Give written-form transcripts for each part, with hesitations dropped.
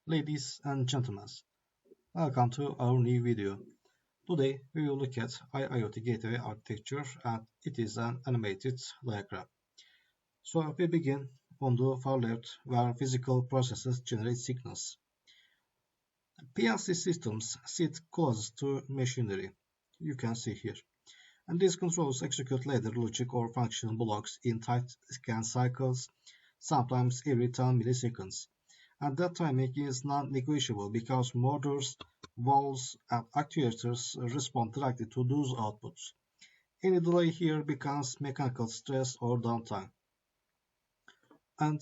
Ladies and gentlemen, welcome to our new video. Today we will look at IIoT gateway architecture and it is an animated diagram. So we begin on the far left where physical processes generate signals. PLC systems sit closest to machinery, you can see here. And these controls execute ladder logic or function blocks in tight scan cycles, sometimes every 10 milliseconds. And that timing is non-negotiable because motors, valves, and actuators respond directly to those outputs. Any delay here becomes mechanical stress or downtime. And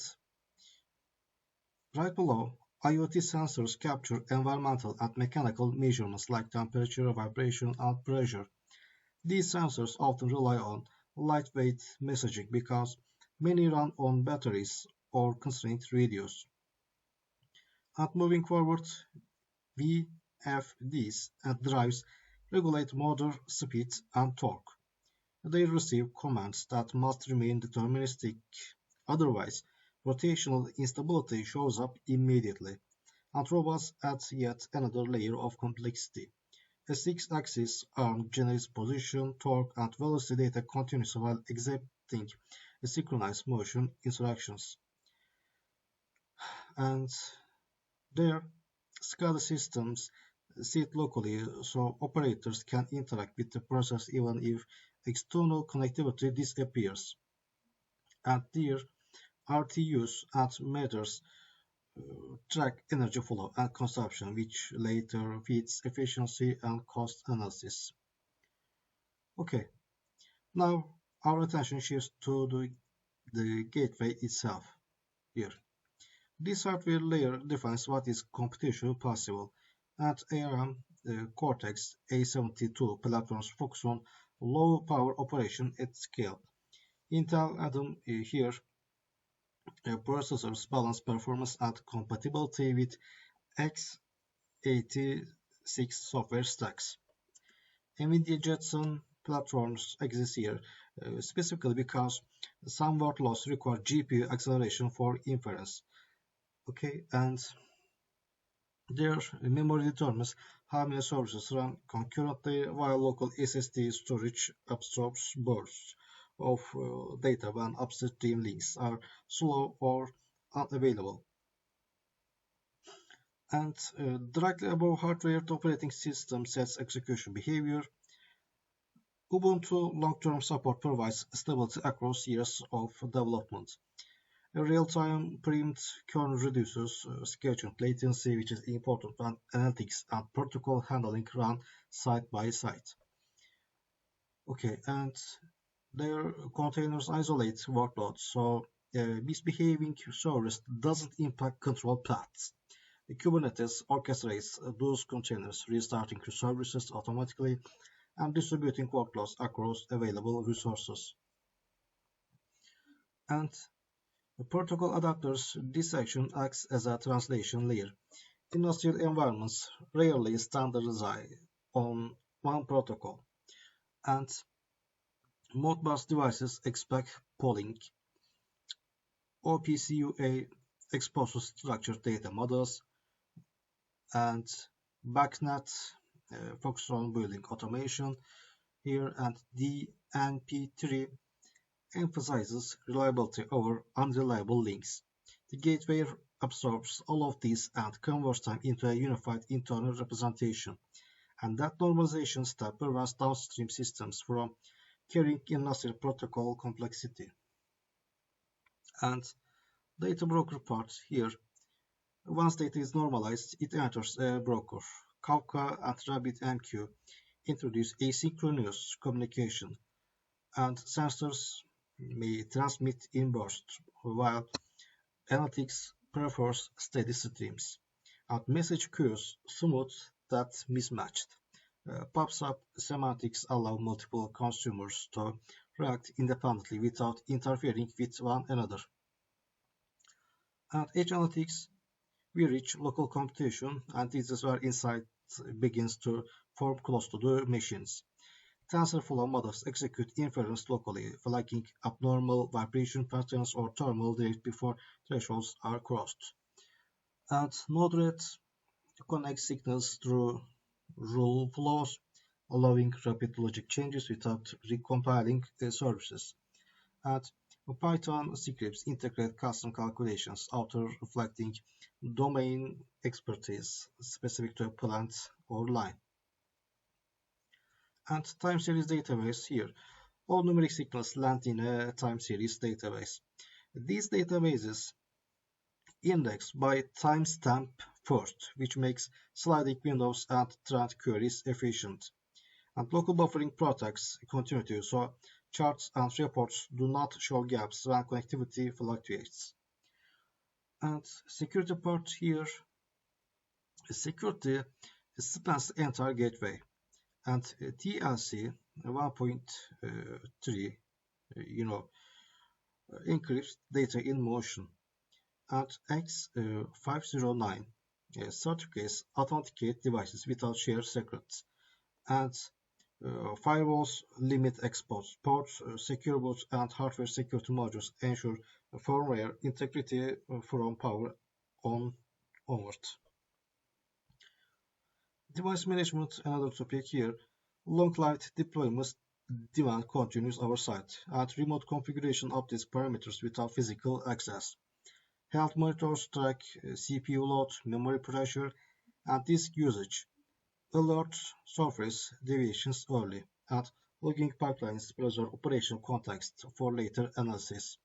right below, IoT sensors capture environmental and mechanical measurements like temperature, vibration, and pressure. These sensors often rely on lightweight messaging because many run on batteries or constrained radios. And moving forward, VFDs and drives regulate motor speed and torque. They receive commands that must remain deterministic, otherwise rotational instability shows up immediately, and robots add yet another layer of complexity. A six-axis arm generates position, torque, and velocity data continuously while executing synchronized motion instructions. And there, SCADA systems sit locally so operators can interact with the process even if external connectivity disappears. And there, RTUs and meters track energy flow and consumption, which later feeds efficiency and cost analysis. Okay, now our attention shifts to the gateway itself here. This hardware layer defines what is computationally possible, and ARM Cortex A72 platforms focus on low power operation at scale. Intel Atom here processors balance performance and compatibility with x86 software stacks. NVIDIA Jetson platforms exist here specifically because some workloads require GPU acceleration for inference. Okay, and their memory determines how many services run concurrently, while local SSD storage absorbs bursts of data when upstream links are slow or unavailable. And directly above hardware, the operating system sets execution behavior. Ubuntu long-term support provides stability across years of development. A real-time preempt kernel reduces scheduling latency, which is important when analytics and protocol handling run side by side. Okay, and their containers isolate workloads, so misbehaving service doesn't impact control paths. Kubernetes orchestrates those containers, restarting services automatically and distributing workloads across available resources. And the protocol adapters, this section acts as a translation layer. Industrial environments rarely standardize on one protocol, and Modbus devices expect polling. OPCUA exposes structured data models, and BACnet focuses on building automation here, and DNP3 emphasizes reliability over unreliable links. The gateway absorbs all of these and converts them into a unified internal representation, and that normalization step prevents downstream systems from carrying industrial protocol complexity. And data broker part here. Once data is normalized, it enters a broker. Kafka and RabbitMQ introduce asynchronous communication, and sensors may transmit in bursts, while analytics prefers steady streams. And message queues smooth that mismatched. PubSub semantics allow multiple consumers to react independently without interfering with one another. And edge analytics, we reach local computation, and this is where insight begins to form close to the machines. TensorFlow models execute inference locally, flagging abnormal vibration patterns or thermal drift before thresholds are crossed. And Node-RED connects signals through rule flows, allowing rapid logic changes without recompiling services. And Python scripts integrate custom calculations, auto-reflecting domain expertise specific to a plant or line. And time series database here. All numeric signals land in a time series database. These databases index by timestamp first, which makes sliding windows and trend queries efficient. And local buffering protects continuity, so charts and reports do not show gaps when connectivity fluctuates. And security part here, security spans the entire gateway. And TLC 1.3, encrypts data in motion. And X509 certificates authenticate devices without shared secrets. And firewalls limit export ports, secure boots, and hardware security modules ensure firmware integrity from power on onward. Device management, another topic here. Long-lived deployments demand continuous oversight, and remote configuration updates parameters without physical access. Health monitors track CPU load, memory pressure, and disk usage. Alerts surface deviations early, and logging pipelines preserve operational context for later analysis.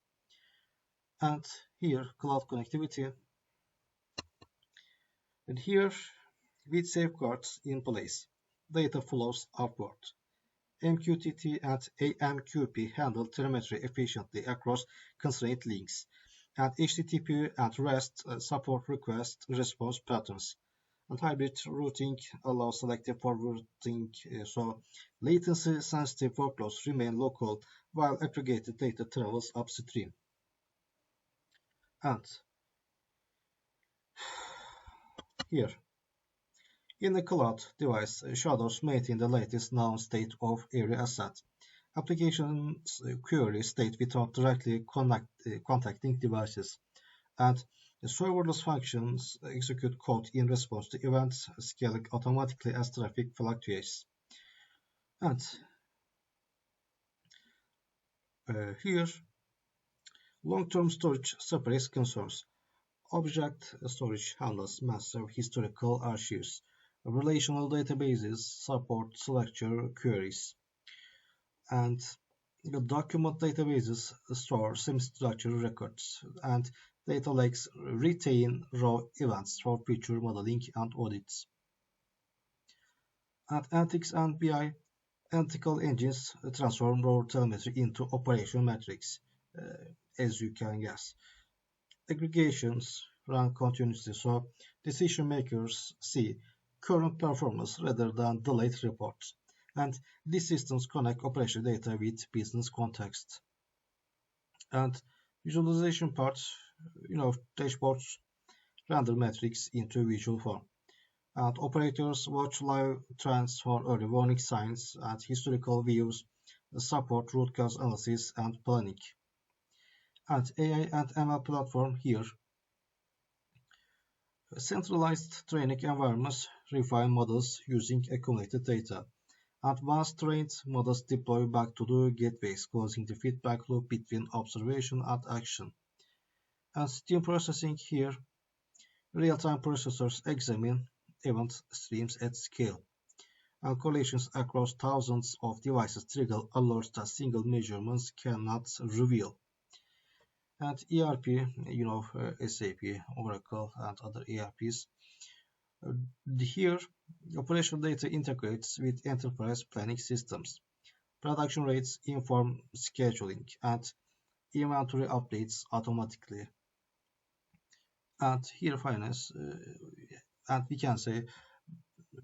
And here, cloud connectivity. And here, with safeguards in place, data flows upward. MQTT and AMQP handle telemetry efficiently across constrained links, and HTTP and REST support request response patterns. And hybrid routing allows selective forwarding, so latency-sensitive workloads remain local while aggregated data travels upstream. And here, in the cloud device, shadows maintain the latest known state of every asset. Applications query state without directly contacting devices, and serverless functions execute code in response to events, scaling automatically as traffic fluctuates. And here, long-term storage separates concerns. Object storage handles massive historical archives. Relational databases support structure queries, and the document databases store semi-structured records, and data lakes retain raw events for future modeling and audits. And Analytics and BI analytical engines transform raw telemetry into operational metrics, uh, as you can guess. Aggregations run continuously, so decision makers see current performance rather than delayed reports. And these systems connect operational data with business context. And visualization parts, dashboards render metrics into visual form. And operators watch live trends for early warning signs, and historical views support root cause analysis and planning. And AI and ML platform here. Centralized training environments refine models using accumulated data, and once trained, models deploy back to the gateways, closing the feedback loop between observation and action. And stream processing here, real-time processors examine event streams at scale, and collisions across thousands of devices trigger alerts that single measurements cannot reveal. And ERP, SAP, Oracle, and other ERPs. Here, operational data integrates with enterprise planning systems. Production rates inform scheduling, and inventory updates automatically. And here, finance, and we can say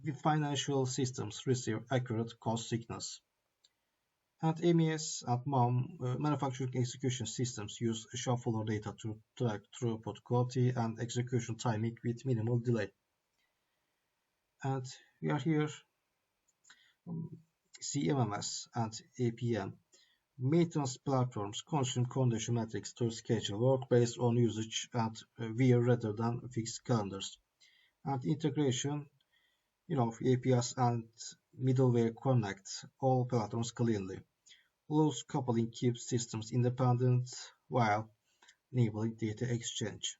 the financial systems receive accurate cost signals. And MES and manufacturing execution systems use shop floor data to track throughput quality and execution timing with minimal delay. And we are here, CMMS and APM Maintenance platforms consume condition metrics to schedule work based on usage and wear rather than fixed calendars. And integration, APIs and middleware connect all platforms cleanly. Loose coupling keeps systems independent while enabling data exchange.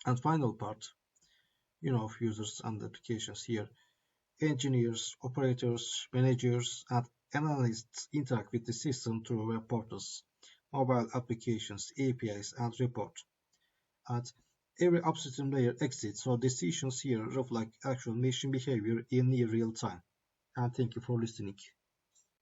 And final part, users and applications here. Engineers, operators, managers, and analysts interact with the system through web portals, mobile applications, APIs, and reports. And every upstream layer exists, so decisions here reflect actual machine behavior in near real time. And thank you for listening.